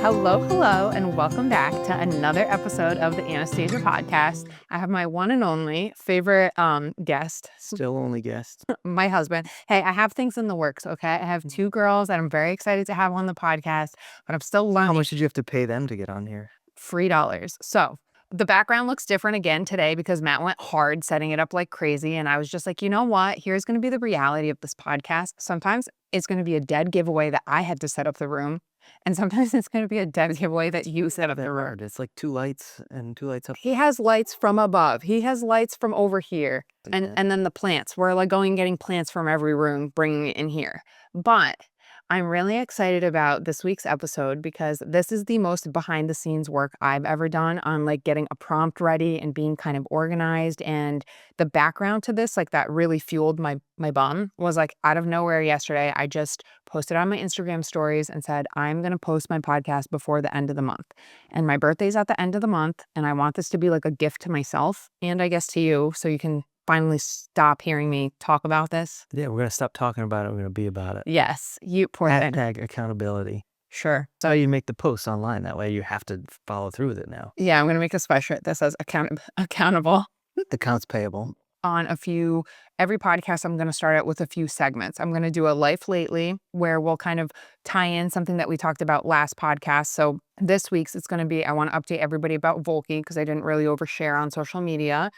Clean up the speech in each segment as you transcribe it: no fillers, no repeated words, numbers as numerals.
Hello, and welcome back to another episode of the Anastasia podcast. I have my one and only favorite guest. Still only guest. My husband. Hey, I have things in the works, okay? I have two girls that I'm very excited to have on the podcast, but I'm still learning. How much did you have to pay them to get on here? $3. So the background looks different again today because Matt went hard setting it up like crazy. And I was just like, you know what? Here's going to be the reality of this podcast. Sometimes it's going to be a dead giveaway that I had to set up the room. And sometimes it's going to be a dead giveaway that you set up the room. It's like two lights and two lights up. He has lights from above. He has lights from over here. And then the plants. We're like going and getting plants from every room, bringing it in here. But I'm really excited about this week's episode because this is the most behind the scenes work I've ever done on like getting a prompt ready and being kind of organized. And the background to this, like that really fueled my bum, was like out of nowhere yesterday. I just posted on my Instagram stories and said, I'm going to post my podcast before the end of the month. And my birthday's at the end of the month. And I want this to be like a gift to myself and I guess to you, so you can finally stop hearing me talk about this. Yeah, we're going to stop talking about it. We're going to be about it. Yes, you poor thing. Hashtag accountability. Sure. That's how you make the posts online. That way you have to follow through with it now. Yeah, I'm going to make a sweatshirt that says accountable. Accounts payable. On every podcast, I'm going to start out with a few segments. I'm going to do a life lately where we'll kind of tie in something that we talked about last podcast. So this week's, it's going to be, I want to update everybody about Volkie because I didn't really overshare on social media.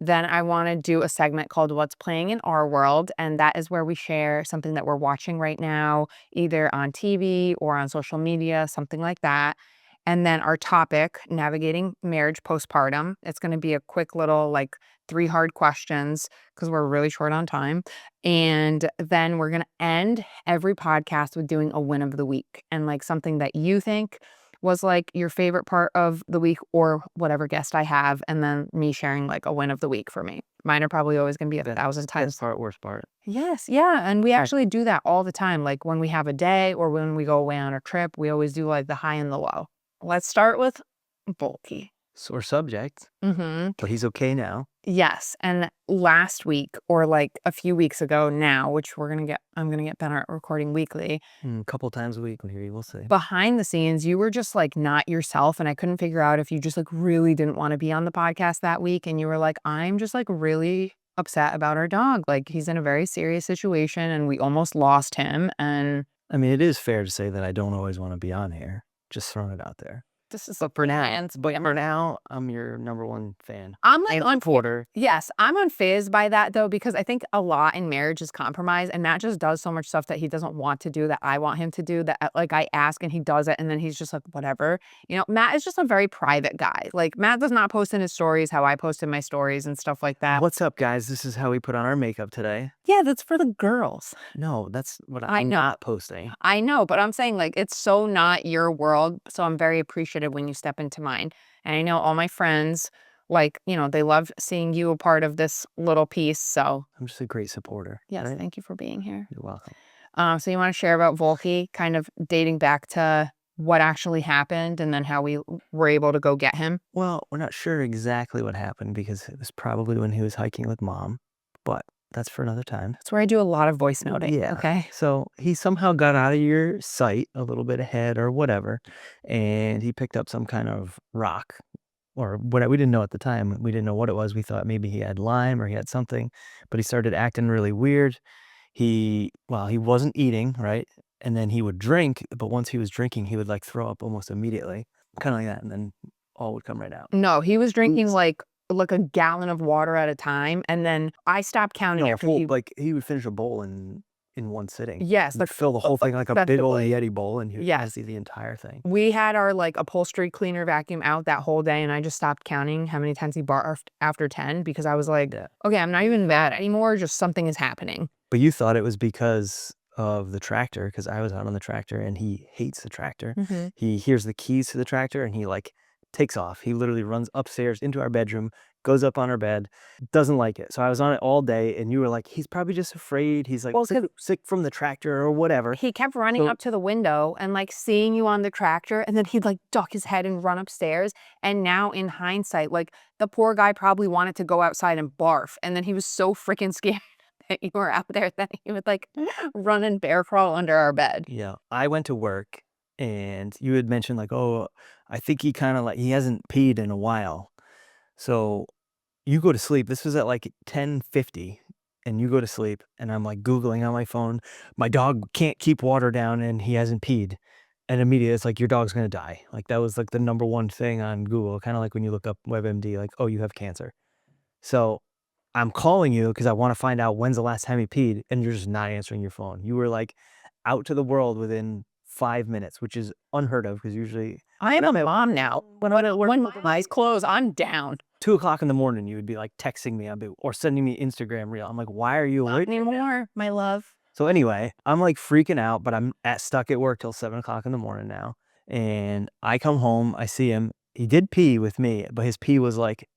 Then I want to do a segment called What's Playing in Our World. And that is where we share something that we're watching right now, either on TV or on social media, something like that. And then our topic, navigating marriage postpartum. It's going to be a quick little like 3 hard questions because we're really short on time. And then we're going to end every podcast with doing a win of the week and like something that you think was like your favorite part of the week or whatever guest I have. And then me sharing like a win of the week for me. Mine are probably always going to be 1,000 times. Best part, worst part. Yes. Yeah. And we actually do that all the time. Like when we have a day or when we go away on a trip, we always do like the high and the low. Let's start with Volkie. Sore subject. But he's okay now. Yes. And last week or like a few weeks ago now, which I'm going to get better at recording weekly. A couple times a week, we'll see. Behind the scenes, you were just like not yourself. And I couldn't figure out if you just like really didn't want to be on the podcast that week. And you were like, I'm just like really upset about our dog. Like he's in a very serious situation and we almost lost him. And I mean, it is fair to say that I don't always want to be on here. Just throwing it out there. But for now, I'm your number one fan. I'm like on Porter. Yes, I'm unfazed by that though, because I think a lot in marriage is compromise, and Matt just does so much stuff that he doesn't want to do that I want him to do, that like I ask and he does it, and then he's just like whatever. You know, Matt is just a very private guy. Like Matt does not post in his stories how I post in my stories and stuff like that. What's up, guys? This is how we put on our makeup today. Yeah, that's for the girls. No, that's what I'm not posting. I know, but I'm saying like it's so not your world, so I'm very appreciative when you step into mine. And I know all my friends, like, you know, they love seeing you a part of this little piece. So I'm just a great supporter. Yes, right? Thank you for being here. You're welcome. So you want to share about Volkie, kind of dating back to what actually happened and then how we were able to go get him? Well, we're not sure exactly what happened because it was probably when he was hiking with mom, but that's for another time. That's where I do a lot of voice noting. Yeah. Okay. So he somehow got out of your sight a little bit ahead or whatever, and he picked up some kind of rock or what we didn't know at the time. We didn't know what it was. We thought maybe he had Lyme or he had something, but he started acting really weird. He wasn't eating, right? And then he would drink, but once he was drinking, he would like throw up almost immediately, kind of like that, and then all would come right out. No, he was drinking like a gallon of water at a time, and then I stopped counting after he would finish a bowl in one sitting. Yes, like fill the whole thing like a big old Yeti bowl, and he Yes. the entire thing. We had our like upholstery cleaner vacuum out that whole day, and I just stopped counting how many times he barfed after 10 because I was like, okay, I'm not even mad anymore. Just something is happening. But you thought it was because of the tractor, because I was out on the tractor, and he hates the tractor. He hears the keys to the tractor, and he like takes off. He literally runs upstairs into our bedroom, goes up on our bed, doesn't like it. So I was on it all day, and you were like, he's probably just afraid. He's like sick from the tractor or whatever. He kept running up to the window and like seeing you on the tractor, and then he'd like duck his head and run upstairs. And now in hindsight, like the poor guy probably wanted to go outside and barf, and then he was so freaking scared that you were out there that he would like run and bear crawl under our bed. Yeah. I went to work, and you had mentioned like, oh, I think he kind of like he hasn't peed in a while. So you go to sleep. This was at like 10:50, and you go to sleep, and I'm like Googling on my phone. My dog can't keep water down, and he hasn't peed. And immediately it's like your dog's gonna die. Like that was like the number one thing on Google, kind of like when you look up WebMD, like, oh, you have cancer. So I'm calling you because I want to find out when's the last time you peed, and you're just not answering your phone. You were like out to the world within 5 minutes, which is unheard of because usually I am a mom now. When my eyes close, I'm down. 2 o'clock in the morning, you would be like texting me or sending me Instagram reel. I'm like, why are you Not awake? anymore, my love. So anyway, I'm like freaking out, but I'm stuck at work till 7 o'clock in the morning now. And I come home, I see him. He did pee with me, but his pee was like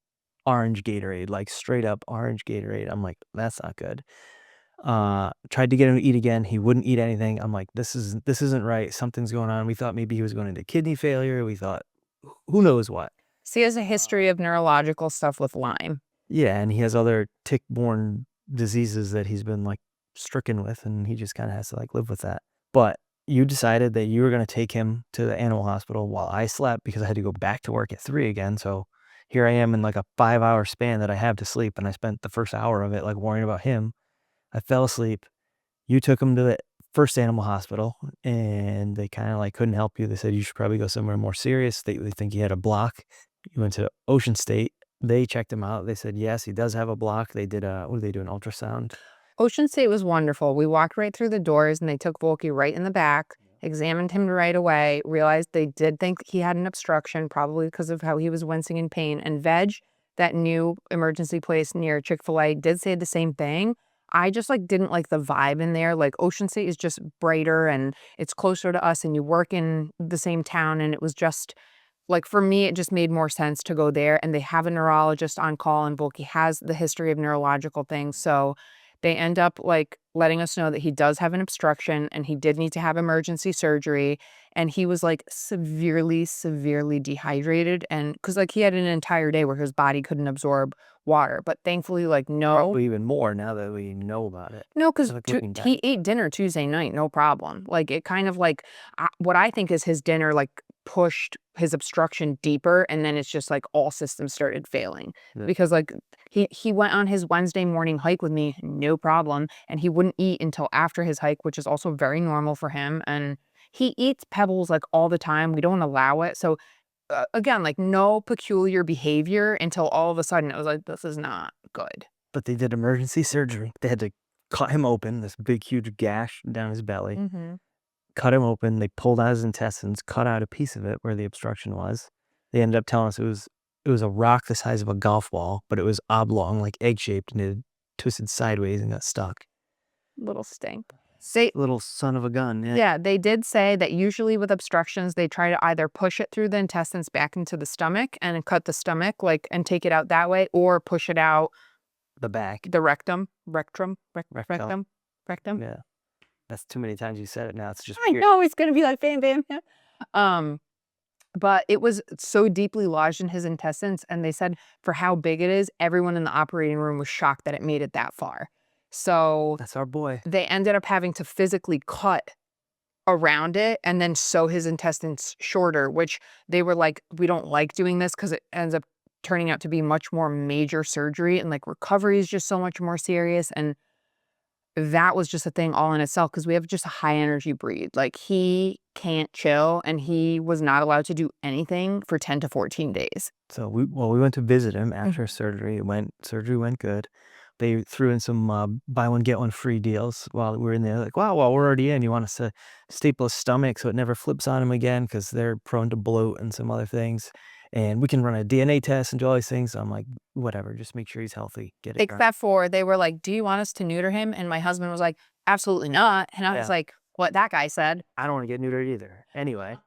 orange Gatorade, like straight up orange Gatorade. I'm like, that's not good. Tried to get him to eat again. He wouldn't eat anything. I'm like, this isn't right. Something's going on. We thought maybe he was going into kidney failure. We thought, who knows what. So he has a history of neurological stuff with Lyme. Yeah, and he has other tick-borne diseases that he's been like stricken with, and he just kind of has to like live with that. But you decided that you were going to take him to the animal hospital while I slept because I had to go back to work at 3 again. So here I am in like a 5-hour span that I have to sleep, and I spent the first hour of it like worrying about him. I fell asleep. You took him to the first animal hospital, and they kind of like couldn't help you. They said you should probably go somewhere more serious. They think he had a block. You went to Ocean State. They checked him out. They said, yes, he does have a block. They did what did they do, an ultrasound? Ocean State was wonderful. We walked right through the doors and they took Volkie right in the back, examined him right away, realized they did think he had an obstruction, probably because of how he was wincing in pain. And Veg, that new emergency place near Chick-fil-A, did say the same thing. I just like didn't like the vibe in there. Like Ocean State is just brighter and it's closer to us and you work in the same town, and it was just like, for me, it just made more sense to go there, and they have a neurologist on call, and Volkie has the history of neurological things, so they end up, like, letting us know that he does have an obstruction, and he did need to have emergency surgery, and he was, like, severely, severely dehydrated, and because like, he had an entire day where his body couldn't absorb water, but thankfully, like, no. Probably even more now that we know about it. No, because Like looking back. he ate dinner Tuesday night, no problem. Like, it kind of like what I think is his dinner, like, pushed his obstruction deeper, and then it's just like all systems started failing. Yeah. Because, like, he went on his Wednesday morning hike with me, no problem, and he wouldn't eat until after his hike, which is also very normal for him, and he eats pebbles, like, all the time. We don't allow it, so, again, like, no peculiar behavior until all of a sudden it was like, "This is not good." But they did emergency surgery. They had to cut him open, this big, huge gash down his belly. Mhm. Cut him open. They pulled out his intestines, cut out a piece of it where the obstruction was. They ended up telling us it was a rock the size of a golf ball, but it was oblong, like egg-shaped, and it twisted sideways and got stuck. Little stink. Say Little son of a gun, yeah. Yeah, they did say that usually with obstructions, they try to either push it through the intestines back into the stomach and cut the stomach, like, and take it out that way, or push it out The back. the rectum, Rectum. rectum. Yeah. That's too many times you said it now. It's just I weird. know it's gonna be like bam, bam, yeah. Um, but it was so deeply lodged in his intestines, and they said for how big it is, everyone in the operating room was shocked that it made it that far. So That's our boy. they ended up having to physically cut around it and then sew his intestines shorter, which they were like, "We don't like doing this because it ends up turning out to be much more major surgery, and, like, recovery is just so much more serious," and that was just a thing all in itself because we have just a high energy breed. Like, he can't chill, and he was not allowed to do anything for 10 to 14 days. So we went to visit him after surgery. Surgery went good. They threw in some buy one get one free deals while we were in there. Like, wow, while we're already in, you want us to staple his stomach so it never flips on him again because they're prone to bloat and some other things. And we can run a DNA test and do all these things. So I'm like, whatever, just make sure he's healthy. Get it done. Except for they were like, "Do you want us to neuter him?" And my husband was like, "Absolutely not." And I was Yeah. like, "What that guy said." I don't want to get neutered either. Anyway.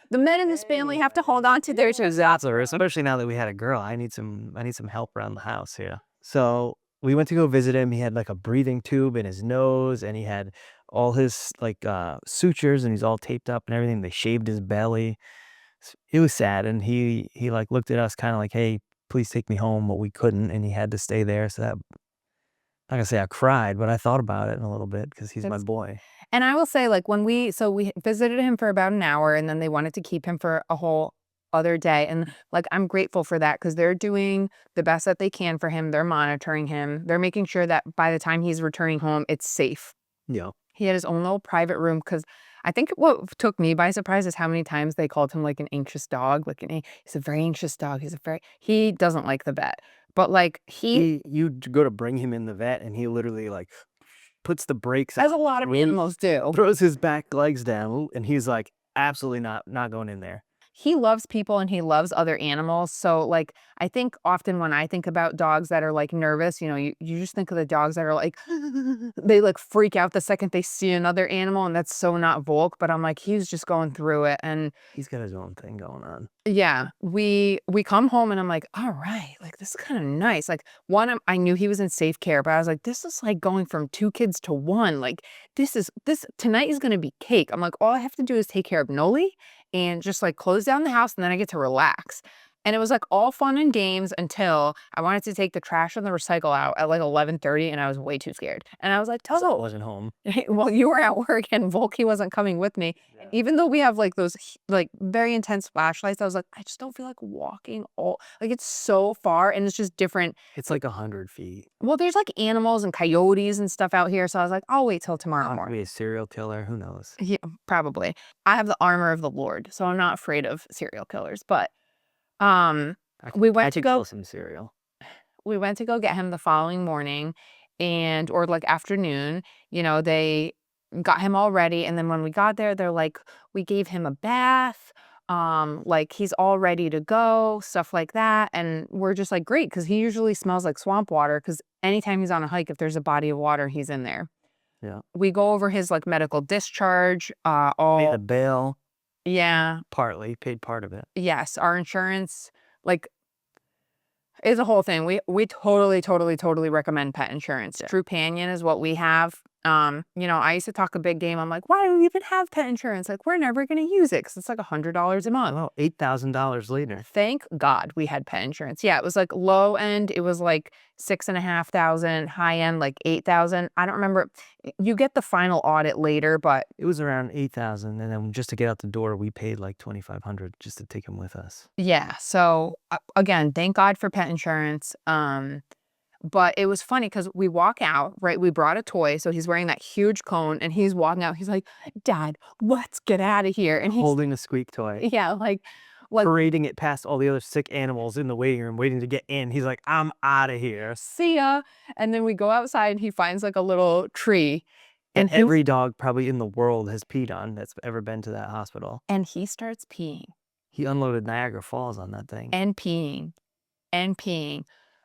The men in this family have to hold on to their Especially now that we had a girl, I need some help around the house here. So we went to go visit him. He had like a breathing tube in his nose, and he had all his like sutures, and he's all taped up and everything. They shaved his belly. It was sad, and he like looked at us kind of like, "Hey, please take me home," but we couldn't, and he had to stay there. So that, not gonna say I cried, but I thought about it in a little bit because he's my It's boy. And I will say, like, when we visited him for about an hour, and then they wanted to keep him for a whole other day, and, like, I'm grateful for that because 'cause they're doing the best that they can for him, they're monitoring him, they're making sure that by the time he's returning home, it's safe. Yeah. He had his own little private room because I think what took me by surprise is how many times they called him, like, an anxious dog, like, he's a very anxious dog, he doesn't like the vet, but, like, You go to bring him in the vet, and he literally, like, puts the brakes as on, a lot of animals do. throws his back legs down, and he's like, "Absolutely not going in there." He loves people and he loves other animals, so, like, I think often when I think about dogs that are, like, nervous, you just think of the dogs that are, like, they, like, freak out the second they see another animal, and that's so not Volk, but I'm like, he's just going through it, and He's got his own thing going on. yeah, we come home and I'm like, "Alright, like, this is kinda nice." Like, one, I knew he was in safe care, but I was like, "This is like going from 2 kids to 1, like, this tonight is gonna be cake." I'm like, "All I have to do is take care of Noli and just, like, close down the house, and then I get to relax." And it was, like, all fun and games until I wanted to take the trash and the recycle out at, like, 11:30, and I was way too scared. And I was like, 'Cause I "Toto." wasn't home. Well, you were at work and Volkie wasn't coming with me. And Yeah. even though we have like those like very intense flashlights, I was like, I just don't feel like walking all like it's so far and it's just different. It's like 100 feet. Well, there's like animals and coyotes and stuff out here. So I was like, I'll wait till tomorrow Could be morning. a serial killer, who knows? Yeah, probably. I have the armor of the Lord, so I'm not afraid of serial killers. But um I we I went to could go kill some cereal. we went to go get him the following morning and or like afternoon, they got him all ready and then when we got there they're like we gave him a bath, like he's all ready to go, stuff like that, and we're just like great cuz he usually smells like swamp water cuz anytime he's on a hike if there's a body of water he's in there. Yeah. We go over his like medical discharge, Pay the all bail, yeah, partly, paid part of it. yes, our insurance like it's a whole thing. We totally, totally, totally recommend pet insurance. Yeah. Trupanion is what we have. I used to talk a big game. I'm like, why do we even have pet insurance? Like, we're never gonna use it because it's like $100 a month. Oh, $8,000 later. Thank God we had pet insurance. Yeah, it was like low end, it was like 6,500, high end like 8,000. I don't remember. You get the final audit later, but It was around 8,000, and then just to get out the door, we paid like 2,500 just to take him with us. yeah. So again, thank God for pet insurance. But it was funny because we walk out, right? We brought a toy, so he's wearing that huge cone, and he's walking out. He's like, "Dad, let's get out of here." And he's Holding a squeak toy, yeah, like parading it past all the other sick animals in the waiting room, waiting to get in. He's like, "I'm out of here." see ya. And then we go outside, and he finds like a little tree, That and every dog probably in the world has peed on that's ever been to that hospital. he starts peeing He unloaded Niagara Falls on that thing. and peeing and peeing.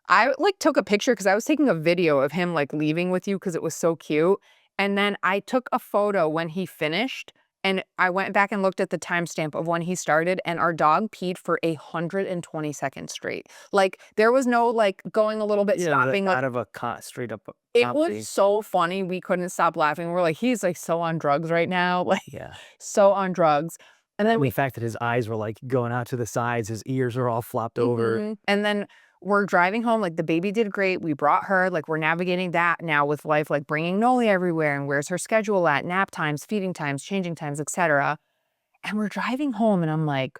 I like took a picture because I was taking a video of him like leaving with you because it was so cute. And then I took a photo when he finished and I went back and looked at the timestamp of when he started and our dog peed for 120 seconds straight. Like there was no like going a little bit Yeah, stopping. Like out of a straight up it was comedy. so funny. We couldn't stop laughing. We're like, he's like so on drugs right now. Like Yeah. so on drugs. And then And the fact that his eyes were like going out to the sides, his ears are all flopped over. And then we're driving home, like, the baby did great, we brought her, like, we're navigating that now with life, like, bringing Noli everywhere, and where's her schedule at, nap times, feeding times, changing times, etcetera, and we're driving home, and I'm like,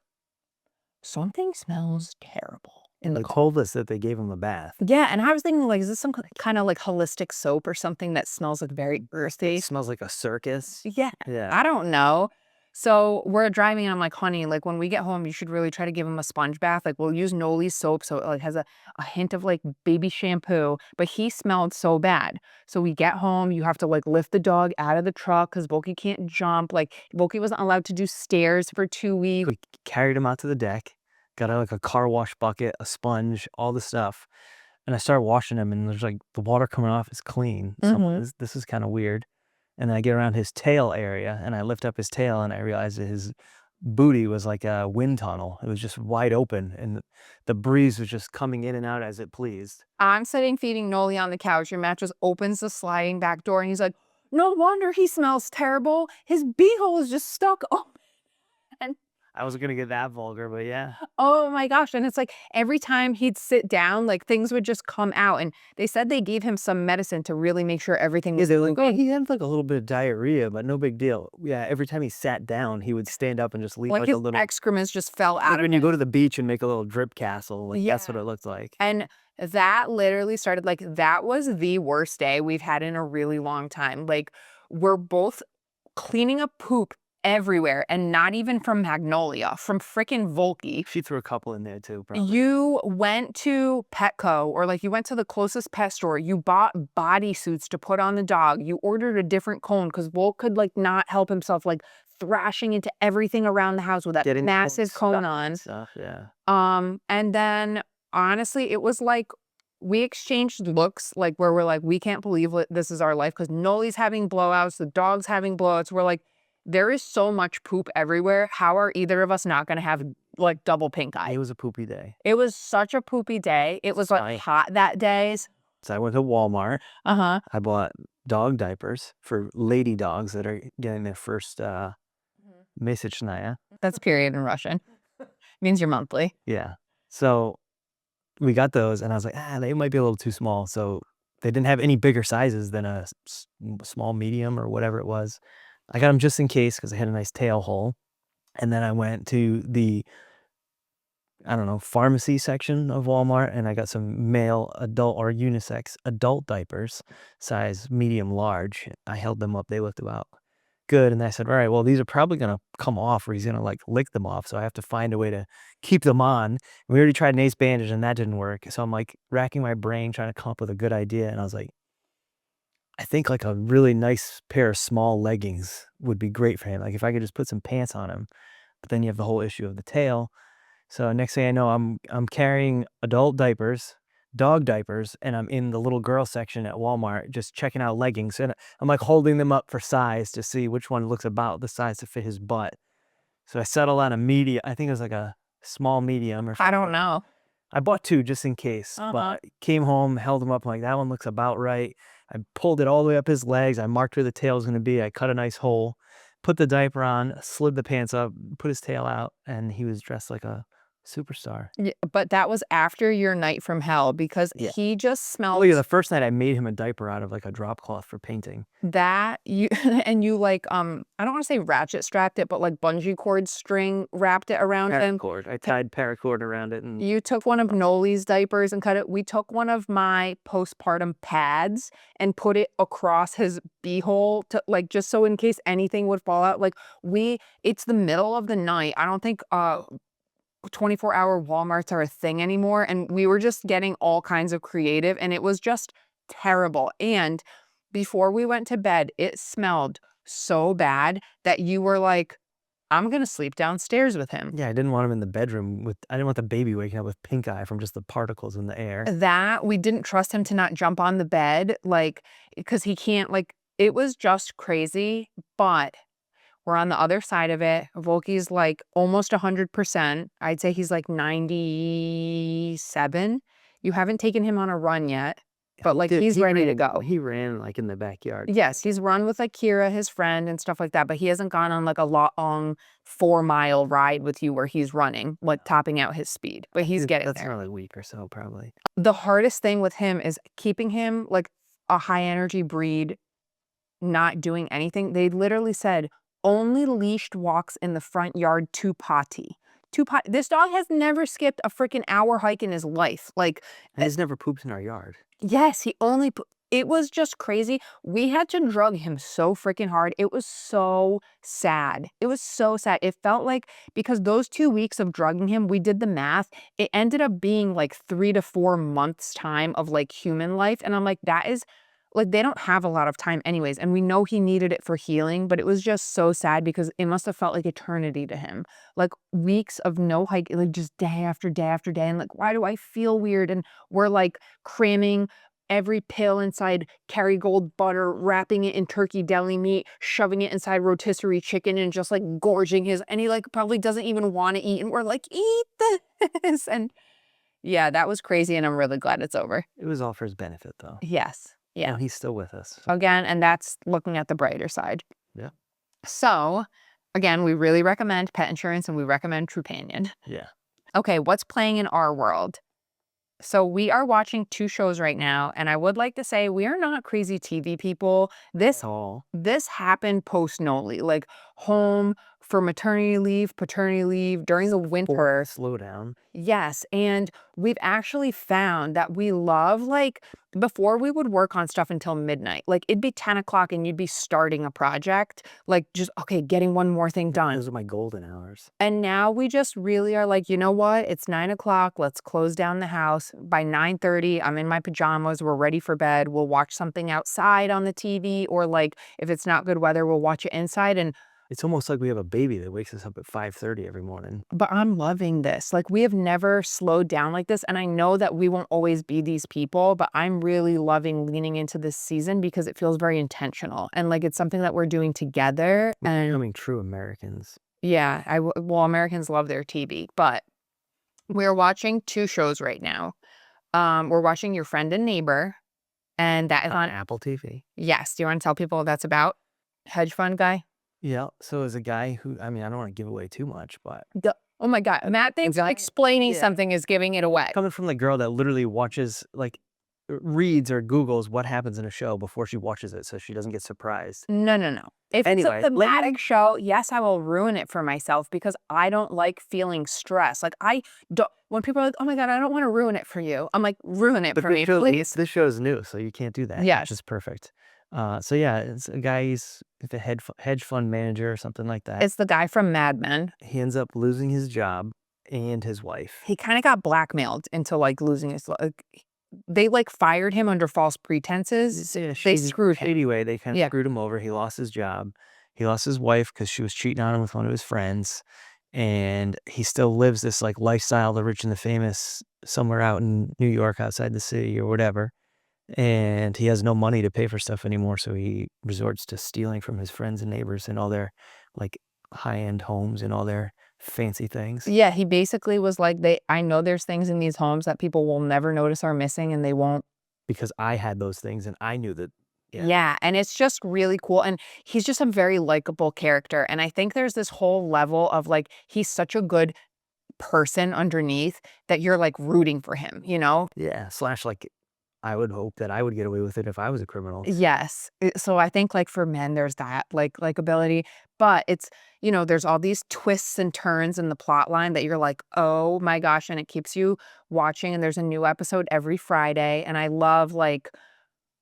"Something smells terrible in the They car." told us that they gave him a bath. Yeah, and I was thinking, like, is this some kinda, like, holistic soap or something that smells, like, very earthy? It smells like a circus. Yeah, Yeah. I don't know. So we're driving and I'm like, honey, like when we get home, you should really try to give him a sponge bath. Like we'll use Noli's soap. So it like has a hint of like baby shampoo, but he smelled so bad. So we get home, you have to like lift the dog out of the truck because Volkie can't jump. Like Volkie wasn't allowed to do stairs for 2 weeks. We carried him out to the deck, got like a car wash bucket, a sponge, all the stuff. And I started washing him, and there's like the water coming off is clean. So this is kind of weird. And then I get around his tail area, and I lift up his tail, and I realize that his booty was like a wind tunnel. It was just wide open, and the breeze was just coming in and out as it pleased. I'm sitting feeding Noli on the couch. Your mattress opens the sliding back door and he's like, no wonder he smells terrible. His beehole is just stuck open. I wasn't gonna get that vulgar, but yeah. Oh my gosh, and it's like every time he'd sit down, like, things would just come out, and they said they gave him some medicine to really make sure everything Yeah, was they're like, "Oh, moving. he had, like, a little bit of diarrhea, but no big deal." Yeah, every time he sat down, he would stand up and just leave, Like, like, a his little excrements just fell like, out of when you him. go to the beach and make a little drip castle, like, that's what Yeah. it looked like. And that literally started like, that was the worst day we've had in a really long time. Like, we're both cleaning up poop everywhere, and not even from Magnolia, from frickin' Volkie. She threw a couple in there too, probably. You went to Petco, or like you went to the closest pet store, you bought bodysuits to put on the dog, you ordered a different cone because Volk could like not help himself, like thrashing into everything around the house with that Getting massive cone stuff on. and stuff, yeah. And then honestly, it was like we exchanged looks, like where we're like, we can't believe this is our life because Noli's having blowouts, the dog's having blowouts. We're like, there is so much poop everywhere. How are either of us not going to have like double pink eye? It was a poopy day. It was such a poopy day. It was like I hot that day. So I went to Walmart. Uh-huh. I bought dog diapers for lady dogs that are getting their first, месячная. That's period in Russian. Means you're monthly. Yeah. So we got those, and I was like, they might be a little too small. So they didn't have any bigger sizes than a small, medium, or whatever it was. I got them just in case because they had a nice tail hole. And then I went to the, I don't know, pharmacy section of Walmart, and I got some male adult or unisex adult diapers, size medium large. I held them up. They looked about good. And I said, all right, well, these are probably going to come off, or he's going to like lick them off. So I have to find a way to keep them on. We already tried an ace bandage and that didn't work. So I'm like racking my brain trying to come up with a good idea. And I was like, I think like a really nice pair of small leggings would be great for him. Like if I could just put some pants on him, but then you have the whole issue of the tail. So next thing I know, I'm carrying adult diapers, dog diapers, and I'm in the little girl section at Walmart just checking out leggings, and I'm like holding them up for size to see which one looks about the size to fit his butt. So I settled on a medium. I think it was like a small medium or I something. don't know. I bought two just in case, but came home, held them up, like that one looks about right. I pulled it all the way up his legs. I marked where the tail was going to be. I cut a nice hole, put the diaper on, slid the pants up, put his tail out, and he was dressed like a superstar. Yeah, but that was after your night from hell because Yeah. he just Oh smelled yeah, the first night I made him a diaper out of like a drop cloth for painting. that you and you like I don't want to say ratchet strapped it, but like bungee cord string wrapped it around him. Paracord. I tied paracord around it, and You took one of Noli's diapers and cut it. We took one of my postpartum pads and put it across his beehole to like just so in case anything would fall out. Like it's the middle of the night. I don't think 24-hour Walmarts are a thing anymore. And we were just getting all kinds of creative and it was just terrible. And before we went to bed, it smelled so bad that you were like, I'm going to sleep downstairs with him. yeah, I didn't want him in the bedroom with. I didn't want the baby waking up with pink eye from just the particles in the air. That we didn't trust him to not jump on the bed, like, because he can't, like, it was just crazy. But we're on the other side of it. Volkie's like almost 100%. I'd say he's like 97. You haven't taken him on a run yet, but like he's ready to go. He ran like in the backyard. Yes, he's run with like Kira, his friend, and stuff like that, but he hasn't gone on like a long 4-mile ride with you where he's running, like topping out his speed. But he's getting That's there. another week or so, probably. The hardest thing with him is keeping him like a high energy breed, not doing anything. They literally said only leashed walks in the front yard to potty. This dog has never skipped a freaking hour hike in his life. Like, And he's never pooped in our yard. yes, it was just crazy. We had to drug him so freaking hard. It was so sad. It was so sad. It felt like because those 2 weeks of drugging him, we did the math. It ended up being like 3 to 4 months time of like human life. And I'm like, that is like, they don't have a lot of time anyways. And we know he needed it for healing, but it was just so sad because it must have felt like eternity to him. Like weeks of no hike, like just day after day after day. And like, why do I feel weird? And we're like cramming every pill inside Kerrygold butter, wrapping it in turkey deli meat, shoving it inside rotisserie chicken and just like gorging and he like probably doesn't even want to eat. And we're like, eat this. And yeah, that was crazy. And I'm really glad it's over. It was all for his benefit, though. Yes. Yeah. And he's still with us. Again, and that's looking at the brighter side. Yeah. So Again, we really recommend pet insurance and we recommend Trupanion. Yeah. Okay, what's playing in our world? So we are watching 2 shows right now, and I would like to say we are not crazy TV people. This All. this happened post-noli, like home for maternity leave, paternity leave during the winter. Slow down. Yes, and we've actually found that we love, like, before we would work on stuff until midnight. Like, it'd be 10 o'clock and you'd be starting a project, like, just, okay, getting one more thing done. Those are my golden hours. And now we just really are like, you know what? It's 9 o'clock. Let's close down the house. By 9:30, I'm in my pajamas. We're ready for bed. We'll watch something outside on the TV, or like if it's not good weather, we'll watch it inside. And It's almost like we have a baby that wakes us up at 5:30 every morning. but I'm loving this. Like, we have never slowed down like this. And I know that we won't always be these people, but I'm really loving leaning into this season because it feels very intentional. And like it's something that we're doing together. We're And becoming true Americans. yeah, well, Americans love their TV, but we're watching 2 shows right now. We're watching Your Friend and Neighbor, and that is On on. Apple TV. Yes. Do you want to tell people what that's about? Hedge fund guy? Yeah. So as a guy who, I mean, I don't want to give away too much, but Oh my God. Matt thinks guy- explaining yeah. something is giving it away. coming from the girl that literally watches, like, reads or Googles what happens in a show before she watches it so she doesn't get surprised. No, no, no. If Anyway, it's a thematic show, yes, I will ruin it for myself because I don't like feeling stressed. Like, I don't, when people are like, oh my God, I don't want to ruin it for you. I'm like, ruin it for me, please. This show is new, so you can't do that. Yes. Which is perfect. So yeah, it's a guy, he's a hedge fund manager or something like that. It's the guy from Mad Men. He ends up losing his job and his wife. He kind of got blackmailed into like losing his, like, they like fired him under false pretenses. They screwed him. Anyway, they kind of Yeah. screwed him over. He lost his job. He lost his wife because she was cheating on him with one of his friends. And he still lives this like lifestyle, the rich and the famous, somewhere out in New York outside the city or whatever. And he has no money to pay for stuff anymore. So he resorts to stealing from his friends and neighbors and all their like high-end homes and all their fancy things. Yeah, he basically was like, I know there's things in these homes that people will never notice are missing and they won't. Because I had those things and I knew that. Yeah, and it's just really cool. And he's just a very likable character. And I think there's this whole level of like, he's such a good person underneath that you're like rooting for him, you know? Yeah. Slash like, I would hope that I would get away with it if I was a criminal. Yes. So I think like for men, there's that like likability, but it's, you know, there's all these twists and turns in the plot line that you're like, oh my gosh. And it keeps you watching. And there's a new episode every Friday. And I love like,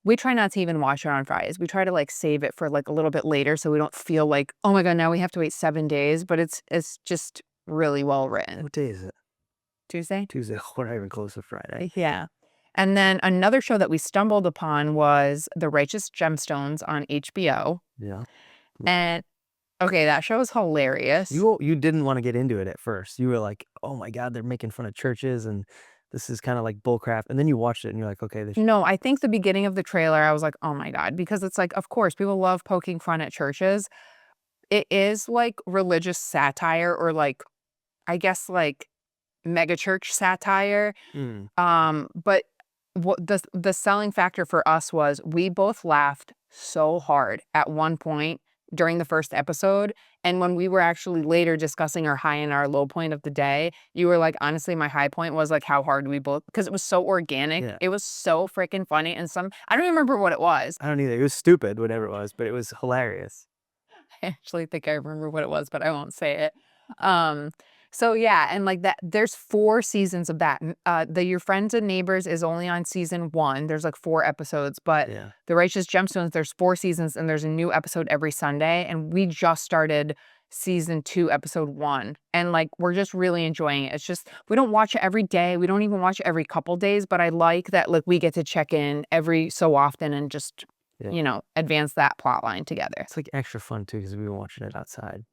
we try not to even watch it on Fridays. We try to like save it for like a little bit later so we don't feel like, oh my God, now we have to wait 7 days. But it's just really well written. What day is it? Tuesday? Tuesday. We're not even close to Friday. Yeah. And then another show that we stumbled upon was The Righteous Gemstones on HBO. Yeah. And okay, that show is hilarious. You didn't want to get into it at first. You were like, oh my God, they're making fun of churches and this is kind of like bullcrap. And then you watched it and you're like, okay, this No, I think the beginning of the trailer, I was like, oh my God, because it's like, of course, people love poking fun at churches. It is like religious satire or like, I guess like mega church satire. But what the selling factor for us was we both laughed so hard at one point during the first episode. And when we were actually later discussing our high and our low point of the day, you were like, honestly, my high point was like how hard we both, because it was so organic. Yeah. It was so freaking funny. And I don't remember what it was. I don't either. It was stupid, whatever it was, but it was hilarious. I actually think I remember what it was, but I won't say it. So yeah, and like that, there's 4 seasons of that. The Your Friends and Neighbors is only on season 1. There's like 4 episodes, but Yeah. The Righteous Gemstones, there's 4 seasons and there's a new episode every Sunday. And we just started season 2, episode 1. And like, we're just really enjoying it. It's just, we don't watch it every day. We don't even watch it every couple days, but I like that like we get to check in every so often and just, Yeah. you know, advance that plot line together. It's like extra fun too because we were watching it outside.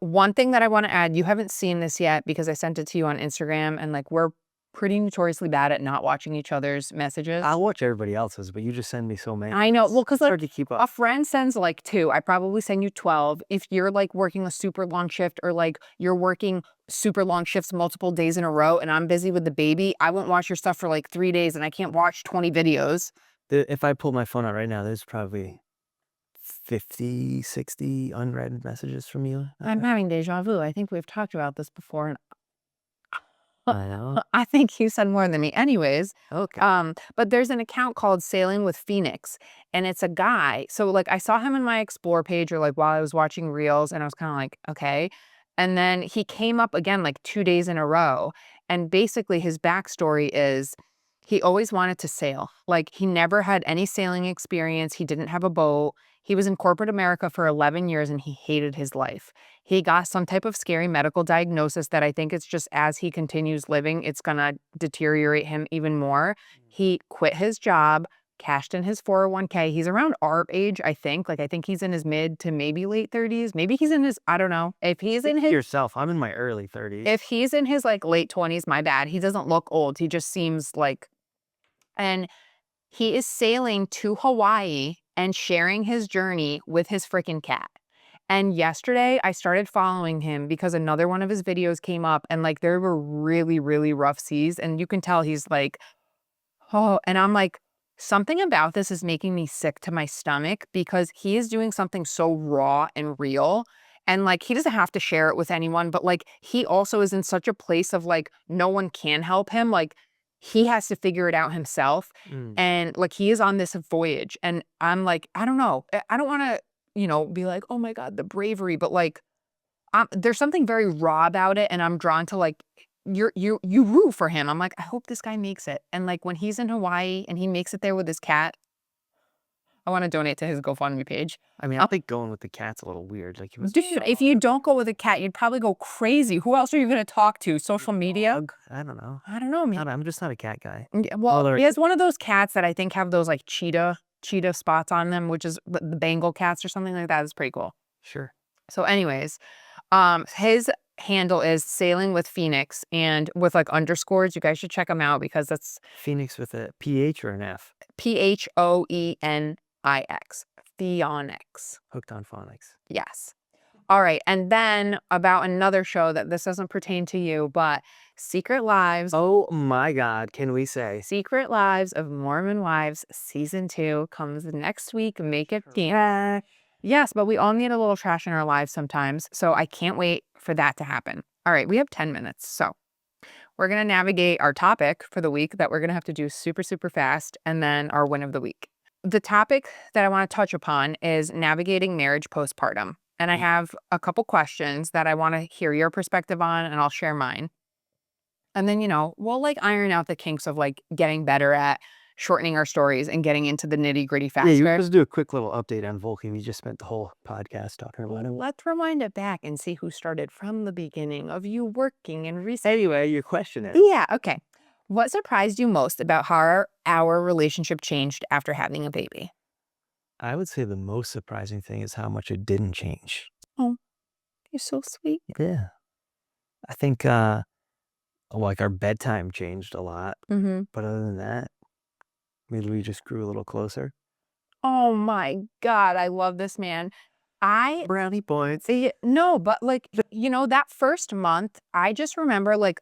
One thing that I want to add, you haven't seen this yet because I sent it to you on Instagram and like we're pretty notoriously bad at not watching each other's messages. I'll watch everybody else's, but you just send me so many. I know. Well, because It's like hard to keep a up. friend sends like 2. I probably send you 12. If you're like working a super long shift or like you're working super long shifts multiple days in a row and I'm busy with the baby, I won't watch your stuff for like 3 days and I can't watch 20 videos. If I pull my phone out right now, there's probably 50, 60 unread messages from you. I'm having deja vu. I think we've talked about this before, and I know. I think you said more than me. Anyways, Okay. but there's an account called Sailing with Phoenix, and it's a guy. So like I saw him in my explore page or like while I was watching reels, and I was kind of like, okay. And then he came up again like 2 days in a row. And basically his backstory is he always wanted to sail. Like he never had any sailing experience. He didn't have a boat. He was in corporate America for 11 years and he hated his life. He got some type of scary medical diagnosis that I think it's just as he continues living, it's going to deteriorate him even more. He quit his job, cashed in his 401k. He's around our age, I think. Like, I think he's in his mid to maybe late 30s. Maybe he's in his, I don't know. If he's in his, Yourself, I'm in my early 30s. if he's in his like late 20s, my bad. He doesn't look old. He just seems like, and he is sailing to Hawaii and sharing his journey with his freaking cat. And yesterday I started following him because another one of his videos came up and like there were really, really rough seas. And you can tell he's like, oh, and I'm like, something about this is making me sick to my stomach because he is doing something so raw and real. And like, he doesn't have to share it with anyone, but like, he also is in such a place of like, no one can help him. Like, he has to figure it out himself. Mm. And like, he is on this voyage. And I'm like, I don't know. I don't want to, be like, oh my God, the bravery. But like, there's something very raw about it. And I'm drawn to like, you root for him. I'm like, I hope this guy makes it. And like when he's in Hawaii and he makes it there with his cat, I want to donate to his GoFundMe page. I mean, I think going with the cat's a little weird. Like, he was Dude, if you don't go with a cat, you'd probably go crazy. Who else are you going to talk to? Social media? dog. I don't know. I don't know, man. I'm just not a cat guy. Yeah, well, Although- he has one of those cats that I think have those like cheetah spots on them, which is the Bengal cats or something like that. Is pretty cool. Sure. So anyways, his handle is Sailing with Phoenix and with like underscores. You guys should check him out because that's Phoenix with a PH or an F? Phoenix. Theonix. Hooked on phonics. Yes. All right. And then about another show that this doesn't pertain to you, but Secret Lives. Oh my God. Can we say? Secret Lives of Mormon Wives season 2 comes next week. Make it. Yeah. Yes, but we all need a little trash in our lives sometimes. So I can't wait for that to happen. All right. We have 10 minutes. So we're going to navigate our topic for the week that we're going to have to do super, super fast, and then our win of the week. The topic that I want to touch upon is navigating marriage postpartum. And I have a couple questions that I want to hear your perspective on, and I'll share mine. And then, we'll like iron out the kinks of like getting better at shortening our stories and getting into the nitty gritty faster. Yeah, you just do a quick little update on Volkie. We just spent the whole podcast talking about him. Let's rewind it back and see who started from the beginning of you working and Anyway, your question is. Yeah, okay. What surprised you most about how our relationship changed after having a baby? I would say the most surprising thing is how much it didn't change. Oh, you're so sweet. Yeah. I think like our bedtime changed a lot. Mm-hmm. But other than that, maybe we just grew a little closer. Oh my God, I love this man. Brownie points. No, but like, that first month, I just remember like,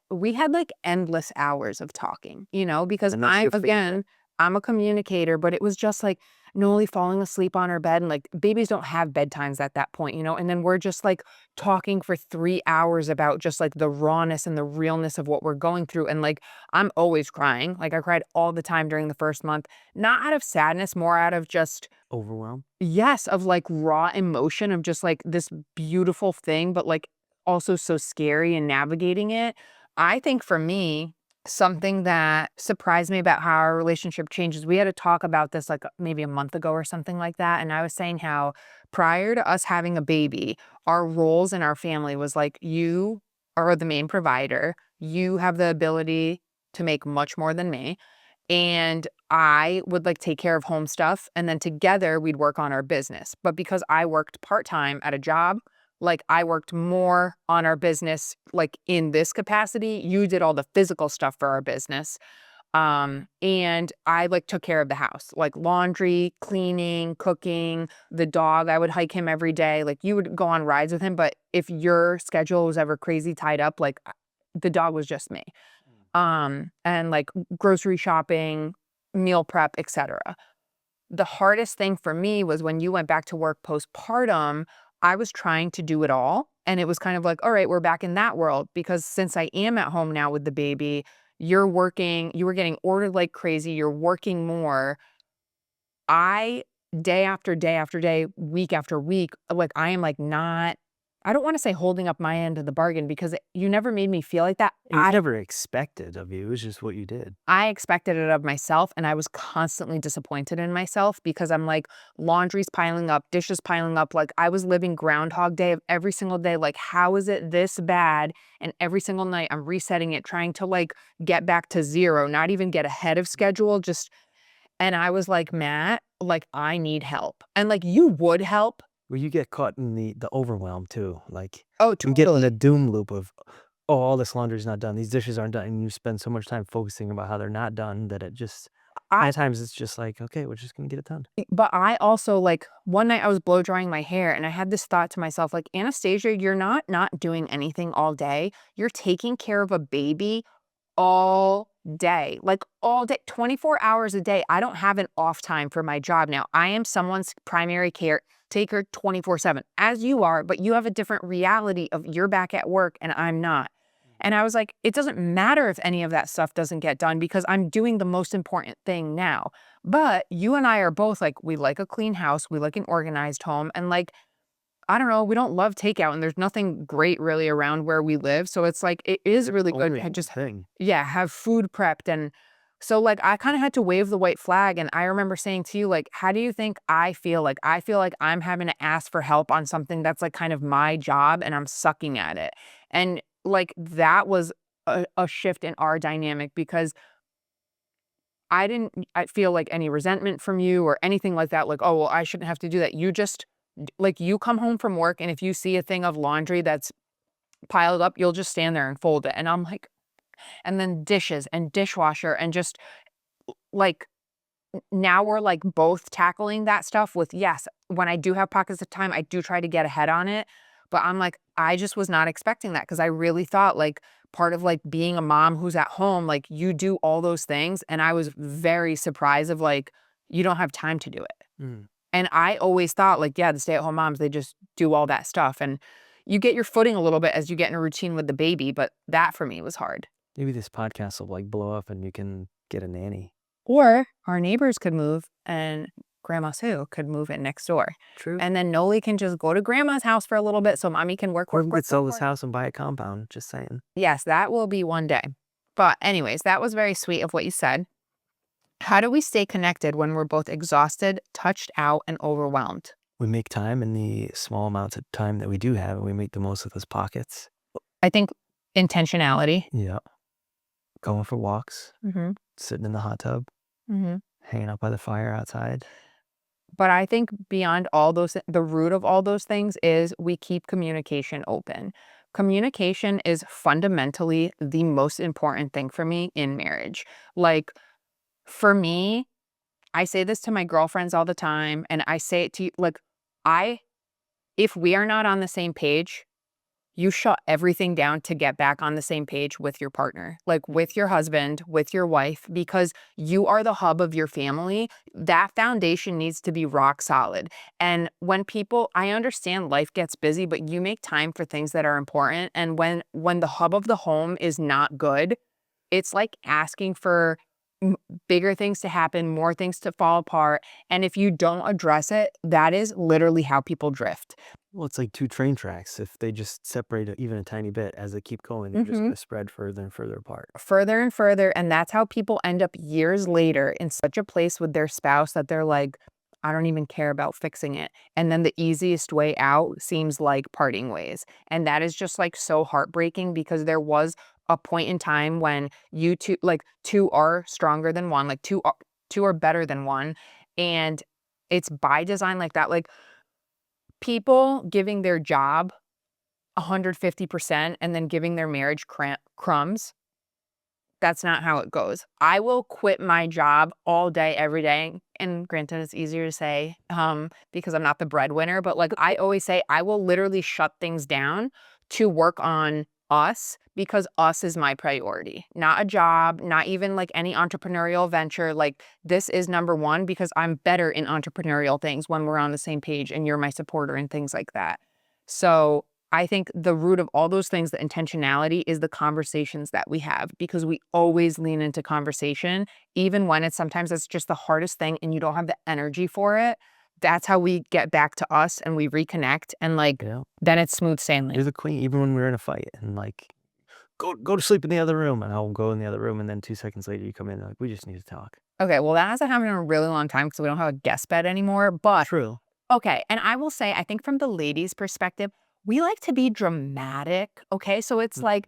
we had like endless hours of talking, because I'm a communicator, but it was just like Noli falling asleep on her bed, and like babies don't have bedtimes at that point, and then we're just like talking for 3 hours about just like the rawness and the realness of what we're going through. And like, I'm always crying. Like I cried all the time during the first month, not out of sadness, more out of just Overwhelmed. yes, of like raw emotion of just like this beautiful thing, but like also so scary and navigating it. I think for me, something that surprised me about how our relationship changes, we had to talk about this like maybe a month ago or something like that. And I was saying how prior to us having a baby, our roles in our family was like, you are the main provider. You have the ability to make much more than me. And I would like take care of home stuff. And then together we'd work on our business. But because I worked part-time at a job, like I worked more on our business, like in this capacity. You did all the physical stuff for our business. And I like took care of the house, like laundry, cleaning, cooking, the dog. I would hike him every day. Like you would go on rides with him. But if your schedule was ever crazy tied up, like the dog was just me. And like grocery shopping, meal prep, etc. the hardest thing for me was when you went back to work postpartum, I was trying to do it all. And it was kind of like, all right, we're back in that world. Because since I am at home now with the baby, you're working, you were getting ordered like crazy, you're working more. I day after day after day, week after week, like I am like not, I don't want to say holding up my end of the bargain because you never made me feel like that. It was never expected of you, it was just what you did. I expected it of myself and I was constantly disappointed in myself because I'm like, laundry's piling up, dishes piling up. Like I was living Groundhog Day of every single day. Like, how is it this bad? And every single night I'm resetting it, trying to like get back to zero, not even get ahead of schedule. And I was like, Matt, like I need help. And like you would help. Well, you get caught in the overwhelm too, like, Oh, you get in a totally. doom loop of, "Oh, all this laundry's not done, these dishes aren't done," and you spend so much time focusing about how they're not done that it just I at times it's just like, "Okay, we're just gonna get it done." But I also like one night I was blow drying my hair and I had this thought to myself, like, Anastasia, you're not doing anything all day. You're taking care of a baby all day, like all day, 24 hours a day. I don't have an off time for my job now. I am someone's primary caretaker 24/7, as you are, but you have a different reality of you're back at work and I'm not. And I was like, it doesn't matter if any of that stuff doesn't get done because I'm doing the most important thing now. But you and I are both like, we like a clean house, we like an organized home, and like, I don't know, we don't love takeout and there's nothing great really around where we live. So it's like it is really good Only to a just thing. yeah, have food prepped. And so like I kind of had to wave the white flag. And I remember saying to you, like, how do you think I feel? Like I feel like I'm having to ask for help on something that's like kind of my job and I'm sucking at it. And like that was a shift in our dynamic because I feel like any resentment from you or anything like that, like, "Oh, well, I shouldn't have to do that." You just like, you come home from work, and if you see a thing of laundry that's piled up, you'll just stand there and fold it, and I'm like and then dishes and dishwasher and just, like, now we're, like, both tackling that stuff with yes, when I do have pockets of time, I do try to get ahead on it, but I'm like, I just was not expecting that because I really thought, like, part of, like, being a mom who's at home, like, you do all those things, and I was very surprised of, like, you don't have time to do it. Mm. And I always thought, like, yeah, the stay-at-home moms, they just do all that stuff, and you get your footing a little bit as you get in a routine with the baby, but that for me was hard. Maybe this podcast will, like, blow up and you can get a nanny. Or our neighbors could move and Grandma Sue could move in next door. True. And then Noli can just go to grandma's house for a little bit so mommy can work, Or work, we work, could work, sell this work. house and buy a compound, just saying. Yes, that will be one day. But anyways, that was very sweet of what you said. How do we stay connected when we're both exhausted, touched out, and overwhelmed? We make time in the small amounts of time that we do have, and we make the most of those pockets. I think intentionality. Yeah. Going for walks, Hmm. sitting in the hot tub, Hmm. hanging out by the fire outside. But I think beyond all those, the root of all those things is we keep communication open. Communication is fundamentally the most important thing for me in marriage. Like, for me, I say this to my girlfriends all the time, and I say it to you, like, I, if we are not on the same page, you shut everything down to get back on the same page with your partner, like with your husband, with your wife, because you are the hub of your family. That foundation needs to be rock solid. And when people, I understand life gets busy, but you make time for things that are important. And when the hub of the home is not good, it's like asking for m- bigger things to happen, more things to fall apart. And if you don't address it, that is literally how people drift. Well, it's like 2 train tracks. If they just separate even a tiny bit as they keep going, they're just Hmm. gonna spread further and further apart. Further and further, and that's how people end up years later in such a place with their spouse that they're like, I don't even care about fixing it. And then the easiest way out seems like parting ways. And that is just like so heartbreaking because there was a point in time when you two, like two are stronger than one, like two are better than one. And it's by design like that. Like people giving their job 150% and then giving their marriage crumbs, that's not how it goes. I will quit my job all day, every day. And granted, it's easier to say because I'm not the breadwinner, but like I always say, I will literally shut things down to work on us because us is my priority, not a job, not even like any entrepreneurial venture. Like this is number one because I'm better in entrepreneurial things when we're on the same page and you're my supporter and things like that. So I think the root of all those things, the intentionality, is the conversations that we have because we always lean into conversation, even when sometimes it's just the hardest thing and you don't have the energy for it. That's how we get back to us and we reconnect and like Yeah. then it's smooth sailing. You're the queen, even when we're in a fight and like, go to sleep in the other room, and I'll go in the other room, and then 2 seconds later you come in like, we just need to talk. Okay, well that hasn't happened in a really long time because we don't have a guest bed anymore. But True. okay, and I will say, I think from the ladies' perspective, we like to be dramatic. Okay, so it's like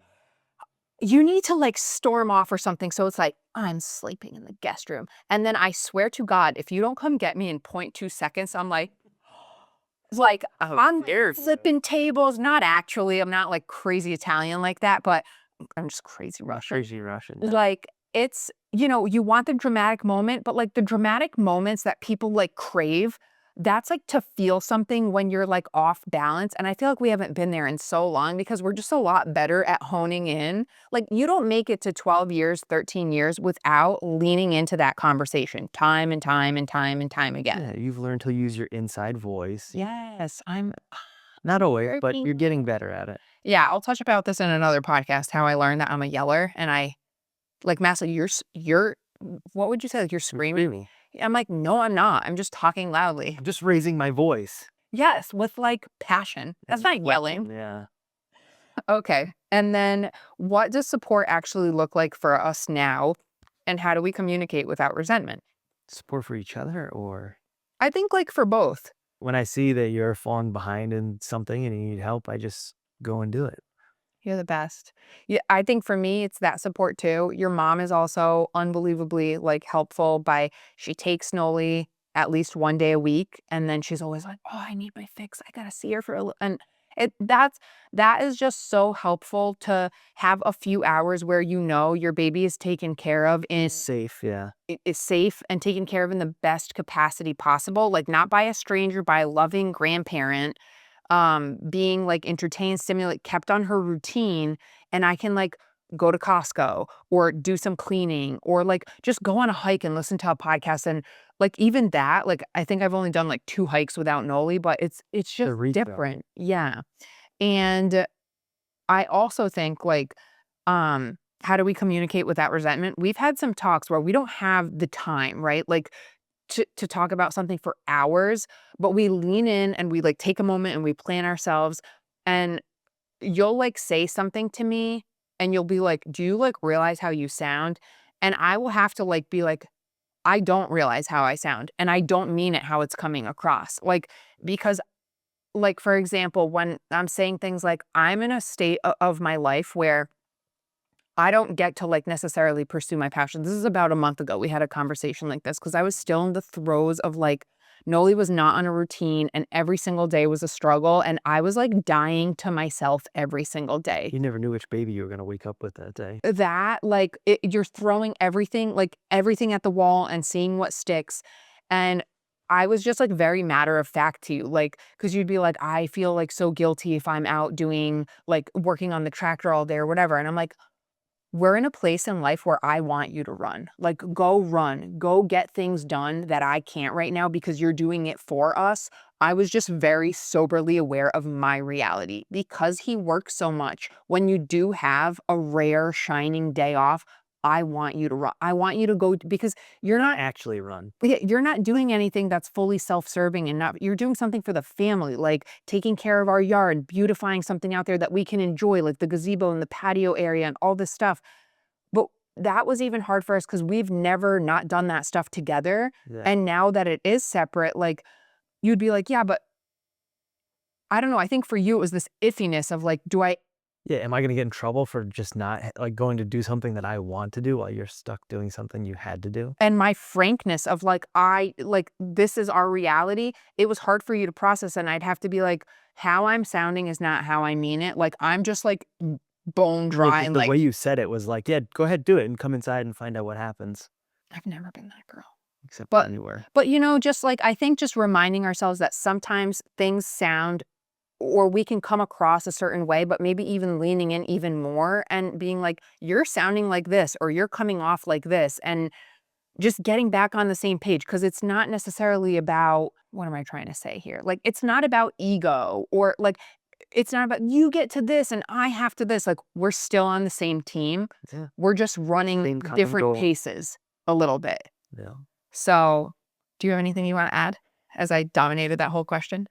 you need to like storm off or something. So it's like, I'm sleeping in the guest room. And then I swear to God, if you don't come get me in 0.2 seconds, I'm like I'm flipping tables. Not actually, I'm not like crazy Italian like that, but I'm just crazy Russian. Crazy Russian. Like it's, you want the dramatic moment, but like the dramatic moments that people like crave, that's like to feel something when you're like off balance. And I feel like we haven't been there in so long because we're just a lot better at honing in. Like you don't make it to 12 years, 13 years without leaning into that conversation time and time and time and time again. Yeah, you've learned to use your inside voice. Yes, I'm Not always, but working. you're getting better at it. Yeah, I'll touch about this in another podcast, how I learned that I'm a yeller and I like Massa, you're what would you say? Like you're screaming? Screaming. I'm like, no, I'm not. I'm just talking loudly. I'm just raising my voice. Yes, with like passion. That's not yelling. Yeah. Okay. And then what does support actually look like for us now? And how do we communicate without resentment? Support for each other, or I think like for both. when I see that you're falling behind in something and you need help, I just go and do it. You're the best. Yeah, I think for me, it's that support too. Your mom is also unbelievably like helpful by she takes Noli at least one day a week, and then she's always like, "Oh, I need my fix. I gotta see her for a little." And that is just so helpful to have a few hours where your baby is taken care of in Safe, yeah. is safe and taken care of in the best capacity possible, like not by a stranger, by a loving grandparent being like entertained, stimulated, kept on her routine, and I can like go to Costco or do some cleaning or like just go on a hike and listen to a podcast. And like even that, like I think I've only done like 2 hikes without Noli, but it's just recharge. different. Yeah. And I also think like how do we communicate without resentment? We've had some talks where we don't have the time, right? Like to talk about something for hours, but we lean in and we like take a moment and we plan ourselves. And you'll like say something to me and you'll be like, "Do you like realize how you sound?" And I will have to like be like, "I don't realize how I sound and I don't mean it how it's coming across." Like because like for example, when I'm saying things like I'm in a state of my life where I don't get to like necessarily pursue my passion. This is about a month ago. We had a conversation like this because I was still in the throes of like Noli was not on a routine and every single day was a struggle. And I was like dying to myself every single day. You never knew which baby you were going to wake up with that day. That like you're throwing everything at the wall and seeing what sticks. And I was just like very matter of fact to you, like, because you'd be like, I feel like so guilty if I'm out doing like working on the tractor all day or whatever. And I'm like, we're in a place in life where I want you to run. Like, go run. Go get things done that I can't right now because you're doing it for us. I was just very soberly aware of my reality. Because he works so much, when you do have a rare, shining day off, I want you to run. I want you to go because you're not Actually run. yeah, you're not doing anything that's fully self-serving and not you're doing something for the family, like taking care of our yard, beautifying something out there that we can enjoy, like the gazebo and the patio area and all this stuff. But that was even hard for us because we've never not done that stuff together. Yeah. And now that it is separate, like you'd be like, yeah, but I don't know. I think for you it was this iffiness of like, Yeah, am I gonna get in trouble for just not like going to do something that I want to do while you're stuck doing something you had to do? and my frankness of like, this is our reality. It was hard for you to process. And I'd have to be like, how I'm sounding is not how I mean it. Like, I'm just like bone Well, dry just and the like, way you said it was like, yeah, go ahead, do it, and come inside and find out what happens. I've never been that girl. Except But when you were. But just like I think just reminding ourselves that sometimes things sound or we can come across a certain way, but maybe even leaning in even more and being like, you're sounding like this, or you're coming off like this, and just getting back on the same page. Because it's not necessarily about, what am I trying to say here? Like, it's not about ego, or like, it's not about you get to this and I have to this. Like, we're still on the same team. Yeah. We're just running Same common different goal. paces a little bit. Yeah. So, do you have anything you want to add as I dominated that whole question?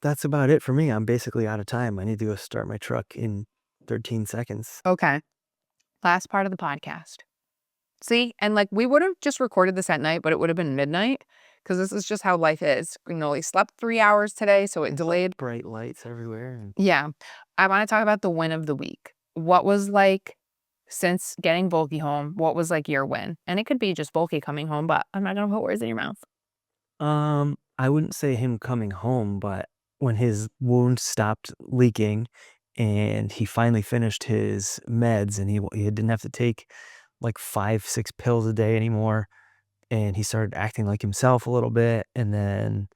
That's about it for me. I'm basically out of time. I need to go start my truck in 13 seconds. Okay. Last part of the podcast. See, and like we would have just recorded this at night, but it would have been midnight because this is just how life is. We only slept 3 hours today, so it delayed. Bright lights everywhere. And Yeah. I want to talk about the win of the week. What was like, since getting Volkie home, what was like your win? And it could be just Volkie coming home, but I'm not going to put words in your mouth. I wouldn't say him coming home, but when his wound stopped leaking and he finally finished his meds and he didn't have to take like 5, 6 pills a day anymore, and he started acting like himself a little bit, and then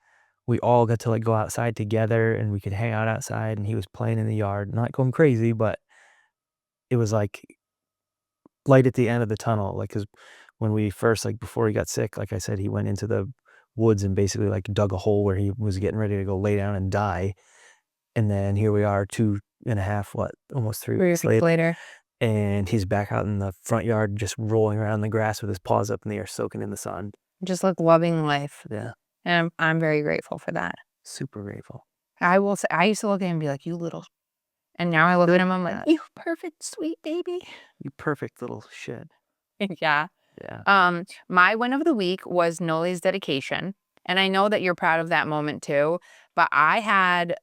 we all got to like go outside together and we could hang out outside and he was playing in the yard, not going crazy, but it was like light at the end of the tunnel. Like, cause when we first, like before he got sick, like I said, he went into the woods and basically like dug a hole where he was getting ready to go lay down and die. And then here we are 2.5, almost 3 weeks later. And he's back out in the front yard, just rolling around in the grass with his paws up in the air, soaking in the sun. Just like loving life. Yeah. And I'm very grateful for that. Super grateful. I will say, I used to look at him and be like, you little, and now I look at him, I'm like, you perfect, sweet baby. You perfect little shit. Yeah. Yeah. My win of the week was Noli's dedication. And I know that you're proud of that moment too, but I had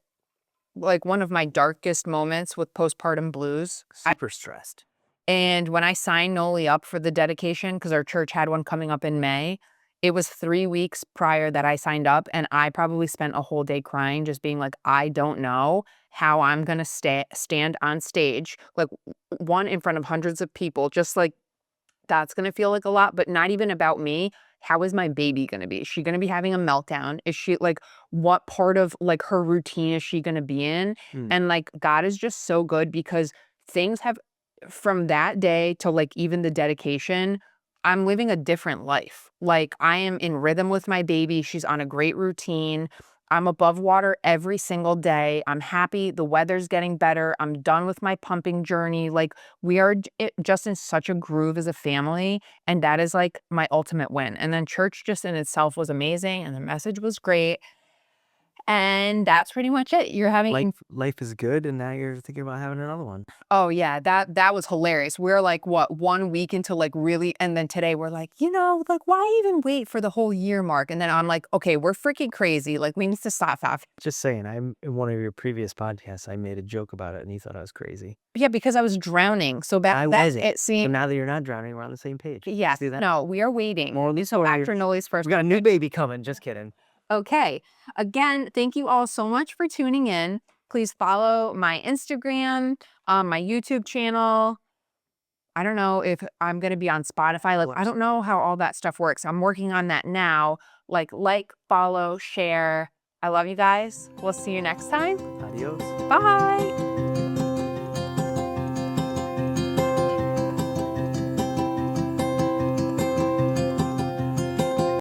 like one of my darkest moments with postpartum blues. Super stressed. And when I signed Noli up for the dedication, because our church had one coming up in May, it was 3 weeks prior that I signed up, and I probably spent a whole day crying, just being like, I don't know how I'm going to stand on stage, like one in front of hundreds of people, just like that's going to feel like a lot, but not even about me. How is my baby going to be? Is she going to be having a meltdown? Is she like, what part of like her routine is she going to be in? And like, God is just so good because things have, from that day to like even the dedication, I'm living a different life. Like, I am in rhythm with my baby. She's on a great routine. I'm above water every single day. I'm happy. The weather's getting better. I'm done with my pumping journey. Like, we are just in such a groove as a family. And that is like my ultimate win. And then church just in itself was amazing. And the message was great. And that's pretty much it. You're having life is good, and now you're thinking about having another one. Oh yeah, that was hilarious. We're like, what, 1 week into like really, and then today we're like, like why even wait for the whole year mark? And then I'm like, okay, we're freaking crazy. Like, we need to stop. Just saying, in one of your previous podcasts, I made a joke about it, and he thought I was crazy. Yeah, because I was drowning. So I wasn't. It seemed. So now that you're not drowning, we're on the same page. Yes. See that? No, we are waiting. Well, at least after Noli's first. We got a new baby coming. Just kidding. Okay. Again, thank you all so much for tuning in. Please follow my Instagram, my YouTube channel. I don't know if I'm going to be on Spotify. Like, I don't know how all that stuff works. I'm working on that now. Like, follow, share. I love you guys. We'll see you next time. Adios. Bye.